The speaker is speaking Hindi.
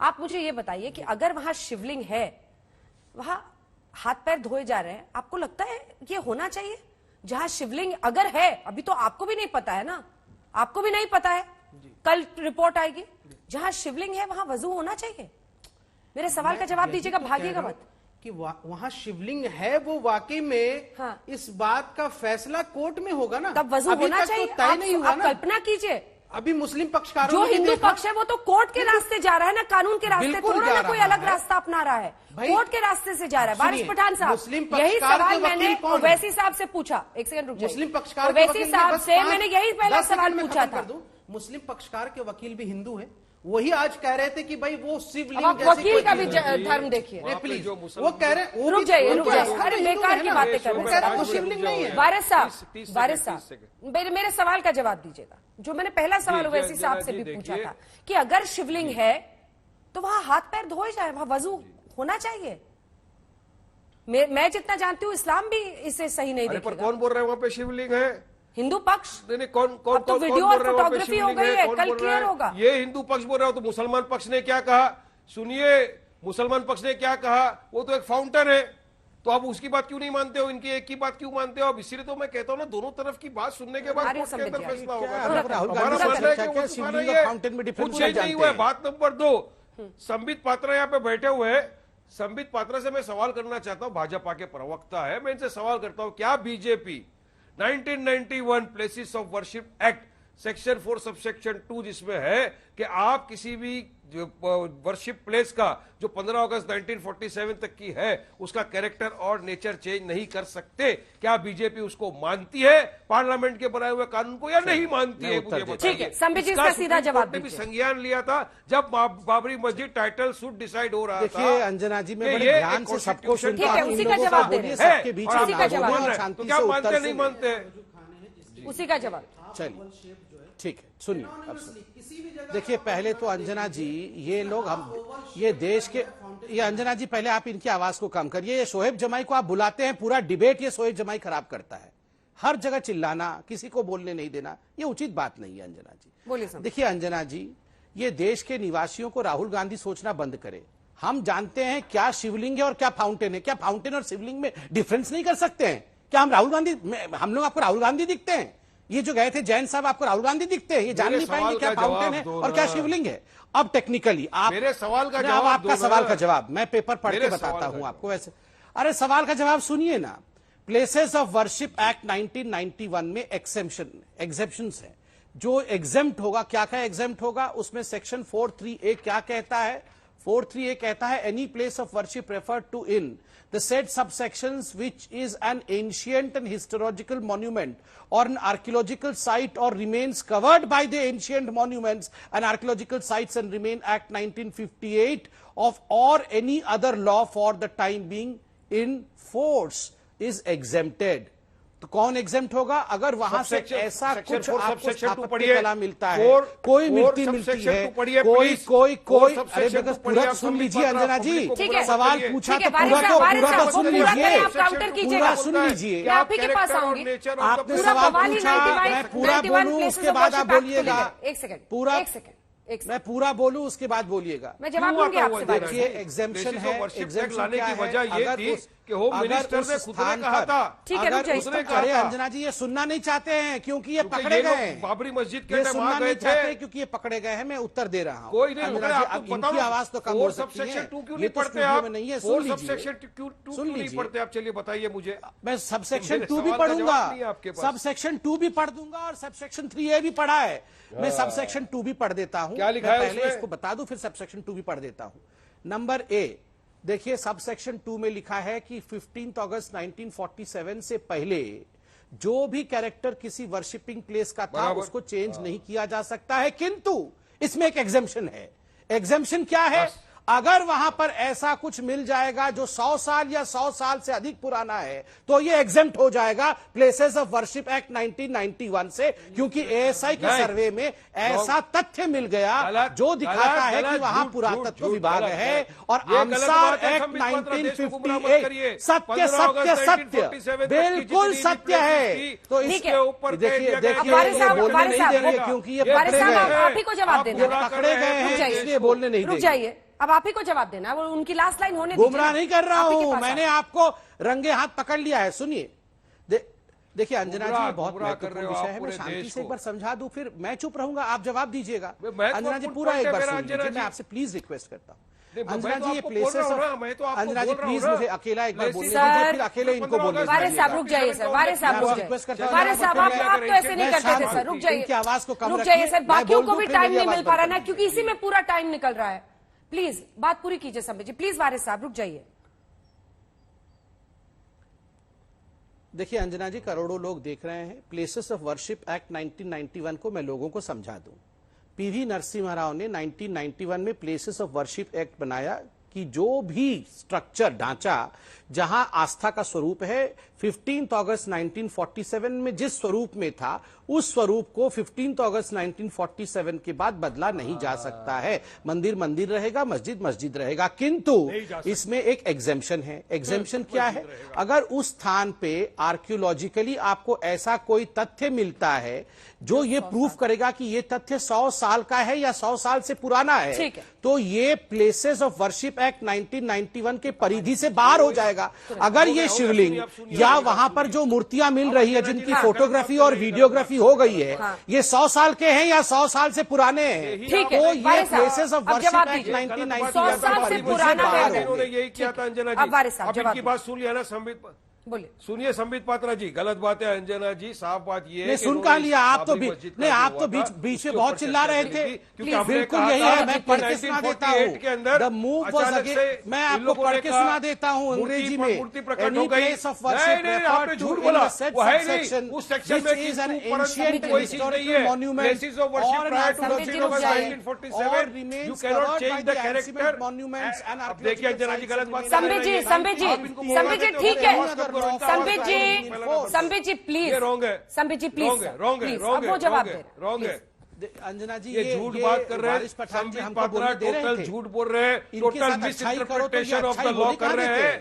आप मुझे ये बताइए कि अगर वहां शिवलिंग है, वहां हाथ पैर धोए जा रहे हैं, आपको लगता है ये होना चाहिए? जहां शिवलिंग अगर है, अभी तो आपको भी नहीं पता है ना, आपको भी नहीं पता है, कल रिपोर्ट आएगी, जहां शिवलिंग है वहां वजू होना चाहिए? मेरे सवाल का जवाब दीजिएगा, भागिएगा मत। कि वहां शिवलिंग है, वो वाकई में हाँ। इस बात का फैसला कोर्ट में होगा ना, तब वजू होना चाहिए। तो तय नहीं हुआ आप ना। कल्पना कीजिए, अभी मुस्लिम पक्षकारों जो ने हिंदू देखा, पक्ष है वो तो कोर्ट के रास्ते जा रहा है ना, कानून के रास्ते, बिल्कुल थोड़ा जा ना कोई रहा अलग है। रास्ता अपना रहा है, भाई, कोर्ट के रास्ते से जा रहा है। बारिश सुनिए, पठान साहब, मुस्लिम यही पक्षकार सवाल के वकील मैंने कौन है? ओवैसी साहब से पूछा। एक सेकंड रुक जाइए। मुस्लिम पक्षकार के ओवैसी वकील साहब बस से पांच- मैंने यही पहला 10 सेकंड सवाल में पूछा खत्म था। कर दूं। मुस्लिम पक्षकार के वकील भी हिंदू है, वही आज कह रहे थे कि भाई वो शिवलिंग अब आप जैसी वकील का भी कोई चीज नहीं। धर्म देखिए। प्लीज, वो कह रहे हैं, रुक जाइए, अरे बेकार की बातें कर वो रहे कह रहे हैं हैं। वो शिवलिंग नहीं है। वारिस साहब, मेरे सवाल का जवाब दीजिएगा। जो मैंने पहला सवाल ओवैसी साहब से भी पूछा था कि अगर शिवलिंग है तो वहां हाथ पैर धोए जाए, वहां वजू होना चाहिए। मैं जितना जानती हूँ इस्लाम भी इसे सही नहीं पर देखेगा। कौन बोल रहा है वहाँ पे शिवलिंग है? हिंदू पक्ष। नहीं, कौन कौन अब तो कौन वीडियो बोल और रहा है वहाँ पे फोटोग्राफी हो शिवलिंग गई है, कौन कल बोल रहा क्लियर होगा। ये हिंदू पक्ष बोल रहा हो तो मुसलमान पक्ष ने क्या कहा सुनिए, मुसलमान पक्ष ने क्या कहा, वो तो एक फाउंटेन है, तो आप उसकी बात क्यों नहीं मानते हो, इनकी एक की बात क्यों मानते हो? अब इसीलिए तो मैं कहता हूँ ना, दोनों तरफ की बात सुनने के बाद कोर्ट के अंदर फैसला होगा। हमारा मसला है कि वो शिवलिंग और फाउंटेन में कुछ डिफरेंस चेंज नहीं हुआ है। बात नंबर 2, संबित पात्रा यहाँ पे बैठे हुए हैं, संबित पात्रा से मैं सवाल करना चाहता हूँ, भाजपा के प्रवक्ता है, मैं इनसे सवाल करता हूँ, क्या BJP 1991 places of worship act section 4 subsection 2 जिसमें है कि आप किसी भी वर्शिप प्लेस का जो 15 अगस्त 1947 तक की है उसका कैरेक्टर और नेचर चेंज नहीं कर सकते, क्या बीजेपी उसको मानती है पार्लियामेंट के बनाए हुए कानून को या नहीं मानती है? मुझे बताइए। ठीक है, संबित जी इसका सीधा जवाब ने भी दीजिए। संज्ञान लिया था जब बाबरी मस्जिद टाइटल सूट डिसाइड हो रहा था। देखिए अंजना जी, मैं बड़े ये ध्यान से सबको constitution सुनता ठीक है, हूं, इन उसी का लोगों जवाब का दे बोलिए, रहे हैं। सबके बीच और में उसी का ना जवाब बोलिए, है। शांति तो से क्या उत्तर मानते नहीं सुनिए। मानते? उसी का जवाब। चलिए ठीक है, सुनिए अब सुनिए। देखिए पहले तो अंजना जी, ये लोग हम ये देश के, ये अंजना जी पहले आप इनकी आवाज को कम करिए। ये शोएब जमाई को आप बुलाते हैं, पूरा डिबेट ये शोएब जमाई खराब करता है, हर जगह चिल्लाना, किसी को बोलने नहीं देना, ये उचित बात नहीं है अंजना जी। बोलिए। देखिए अंजना जी, ये देश के निवासियों को राहुल गांधी सोचना बंद करे। हम जानते हैं क्या शिवलिंग है और क्या फाउंटेन है। क्या फाउंटेन और शिवलिंग में डिफरेंस नहीं कर सकते हैं? क्या हम राहुल गांधी, हम लोग आपको राहुल गांधी दिखते हैं? ये जो गए थे जैन साहब, आपको राहुल गांधी दिखते हैं? ये जान नहीं पाएंगे क्या फाउंटेन है और क्या शिवलिंग है? अब टेक्निकली आप मेरे सवाल का अब जवाब आपका दो सवाल ना। का जवाब मैं पेपर पढ़ के मेरे बताता सवाल हूं का आपको। वैसे अरे सवाल का जवाब सुनिए ना। प्लेसेस ऑफ वर्शिप एक्ट 1991 में एग्जेप्शंस है। जो एग्जेम्प्ट होगा, क्या क्या एग्जेम्प्ट होगा उसमें सेक्शन 4(3)(a) क्या कहता है? 4(3)(a) कहता है any place of worship referred to in the said subsections which is an ancient and historical monument or an archaeological site or remains covered by the ancient monuments and archaeological sites and remain act 1958 of or any other law for the time being in force is exempted। तो कौन एग्जेम्प्ट होगा? अगर वहां से ऐसा कुछ आपको स्थापत्य कला मिलता है, कोई मिट्टी मिलती है, कोई अरे बेटा पूरा सुन लीजिए अंजना जी, सवाल पूछा तो पूरा तो सुन लीजिए, पूरा सुन लीजिए। आप ही के पास आऊंगी। आपने सवाल पूछा, मैं पूरा बोलूं उसके बाद आप बोलिएगा। एक सेकंड, पूरा एक सेकंड, मैं पूरा बोलूं उसके बाद बोलिएगा। मैं जवाब दूंगी आपसे। देखिए एग्जेम्पशन है, एग्जेम्पशन लाने की वजह ये थी कि होम अगर मिनिस्टर उस ने खुद ने स्थान कहा पर, था, ठीक है, अगर रुक उसने जाइए। कहा, अरे अंजना जी ये सुनना नहीं चाहते हैं क्योंकि ये पकड़े ये गए लोग हैं। बाबरी मस्जिद के ये टाइम सुनना वहां नहीं गए चाहते थे। क्योंकि ये पकड़े गए हैं। मैं उत्तर दे रहा हूँ। कोई नहीं, अंजना मगर जी, आपको अब पता इनकी आवाज तो कम हो सकती है। सबसेक्शन 2 क्यों ये नहीं तो पढ़ते स्टूडियो आप? में नहीं है, फोर सुन लीजिए, सबसेक्शन क्यों नहीं पढ़ते आप? चलिए बताइए मुझे। मैं सबसेक्शन मेरे 2 भी सवाल का पढ़ूंगा, जवाब नहीं है आपके पास। सबसेक्शन 2 भी पढ़ दूंगा और सबसेक्शन 3A भी पढ़ा है। मैं सबसेक्शन 2 भी पढ़ देता हूं। क्या लिखा है पहले उसमें? इसको बता दूं फिर सबसेक्शन 2 भी पढ़ देता हूं। नंबर ए, देखिए सबसेक्शन 2 में लिखा है कि 15 अगस्त 1947 से पहले जो भी कैरेक्टर किसी वर्शिपिंग प्लेस का था उसको चेंज नहीं किया जा सकता है, किंतु इसमें एक एग्जेम्पशन है। एग्जेम्पशन क्या है? अगर वहां पर ऐसा कुछ मिल जाएगा जो 100 साल या 100 साल से अधिक पुराना है तो ये एग्जेम्प्ट हो जाएगा प्लेसेस ऑफ वर्शिप एक्ट 1991 से, क्योंकि एएसआई के सर्वे में ऐसा तथ्य मिल गया जो दिखाता है कि वहां पुरातत्व विभाग है और आमसार एक्ट 1958 सत्य सत्य सत्य बिल्कुल सत्य है। तो इसके ऊपर देखिए ये बोलने नहीं देंगे क्योंकि ये पकड़े गए हैं, आप ही को जवाब देना। पकड़े गए हैं इसलिए बोलने नहीं देंगे। रुक जाइए, अब आप ही को जवाब देना है, वो उनकी लास्ट लाइन होने दीजिए गुमराह ना। नहीं कर रहा आप ही के हूं, पास मैंने आपको रंगे हाथ पकड़ लिया है। सुनिए, देखिए अंजना जी, ये बहुत गुमराह कर रहे महत्वपूर्ण हो विषय आप है। मैं पूरे शांति देश से एक को। बार समझा दूं, फिर मैं चुप रहूंगा, आप जवाब दीजिएगा। महत्वपूर्ण अंजना जी पूरा पॉइंट एक है बार मेरा, सुन अंजना लीजिए, जी। मैं आपसे प्लीज रिक्वेस्ट करता हूँ। नहीं, मैं अंजना तो जी, ये आपको बोल प्लेसेस रहा हूं ऑफ, ना, मैं तो आपको अंजना जी बोल रहा हूं प्लीज ना। मुझे अकेला एक बार प्लेसेस- बोलने सर, दीजिए, फिर अकेले इनको बोलने वारे वारे दीजिए। साहब रुक जाइए सर, वारे साहब मैं रुक आपसे जाइए। रिक्वेस्ट करता हूं, वारे आप साहब अकेले आप तो ऐसे नहीं मैं करते थे शांत सर, रुक हूं। जाइए। इनकी आवाज को कम रुक रखिए, जाइए सर, मैं बाकियों बोल को दूं, भी फिर टाइम मेरी नहीं आवाज मिल बंद पा रहा कर ना, दीजिए। क्योंकि इसी में पूरा टाइम निकल रहा है। प्लीज बात पूरी कीजिए संबित जी, प्लीज वारे साहब रुक जाइए। देखिए अंजना जी, करोड़ों लोग देख रहे हैं। प्लेसेस ऑफ वर्शिप एक्ट 1991 को मैं लोगों को समझा दूं। पीवी नरसिम्हा राव ने 1991 में प्लेसेस ऑफ वर्शिप एक्ट बनाया कि जो भी स्ट्रक्चर, ढांचा जहां आस्था का स्वरूप है, 15 अगस्त 1947 में जिस स्वरूप में था, उस स्वरूप को 15 अगस्त 1947 के बाद बदला नहीं जा सकता है। मंदिर मंदिर रहेगा, मस्जिद मस्जिद रहेगा, किंतु इसमें एक एग्जेम्पशन है। एग्जेम्पशन क्या है? अगर उस स्थान पे आर्कियोलॉजिकली आपको ऐसा कोई तथ्य मिलता है जो ये प्रूफ करेगा कि ये तथ्य 100 साल का है या 100 साल से पुराना है, ठीक है। तो ये प्लेसेस ऑफ वर्शिप एक्ट 1991 के परिधि से बाहर हो जाएगा। अगर ये शिवलिंग या वहां पर जो मूर्तियां मिल रही है, जिनकी फोटोग्राफी और वीडियोग्राफी हो गई है, ये 100 साल के हैं या 100 साल से पुराने हैं, ठीक है, तो ये वारे साहब, प्लेसेस ऑफ अब वर्शिप जवाब एक्ट दीजिए। 1991 100 साल से परिधि से पुराना बाहर है। है। इन्होंने यही किया था अंजना जी। अब वारे साहब अब जवाब इनकी बात सुन लिया ना संबित, बोलिए। सुनिए संबित पात्रा जी, गलत बात है अंजना जी, साफ बात ये है नहीं, कि सुन इन्होंने कहा लिया, आप तो बाबरी मस्जिद का नहीं, जो आप तो हुआ था, बीच में उसके बहुत ऊपर चिल्ला चर्चा रहे की थे। थी, क्योंकि हमने बिल्कुल कहा यही था है, मैं कि पढ़ के सुना देता 1948 के अंदर हूँ। द मूव वाज अचानक अगेन, से मैं इन आपको लोगों पढ़ ने के कहा, सुना देता हूँ अंग्रेजी में। मूर्ति प्रकट हो Any गई। place of worship नहीं, referred आपने to झूठ in बोला, the said वो है subsection, नहीं, उस सेक्शन which में is an किसी ऊपर ancient कोई चीज नहीं है। historical monument Places of worship or an prior to Sambit जी रुक 15 August जाइए। 1947, or you remains cannot covered change by the the character. ancient monuments and अब देखिए अंजना जी गलत बात कर संबित रहे जी, हैं। संबित जी, आप इनको बोलना संबित जी, देते हो, ठीक है। बस कब करो, संबित जी, पहले संबित जी प्लीज, ये wrong है। संबित जी प्लीज, Wrong है, wrong है, प्लीज, wrong अब है, वो जवाब wrong दे है, रहे wrong है। अंजना जी, ये झूठ बात कर रहे हैं, वारिस पठान जी संबित हमको पात्रा बोलने दे रहे टोटल थे। झूठ बोल रहे हैं, इनके टोटल साथ अच्छाई करो तो ये मिसइंटरप्रिटेशन ऑफ अच्छाई द लॉ होने कर कहाँ रहे देते? हैं।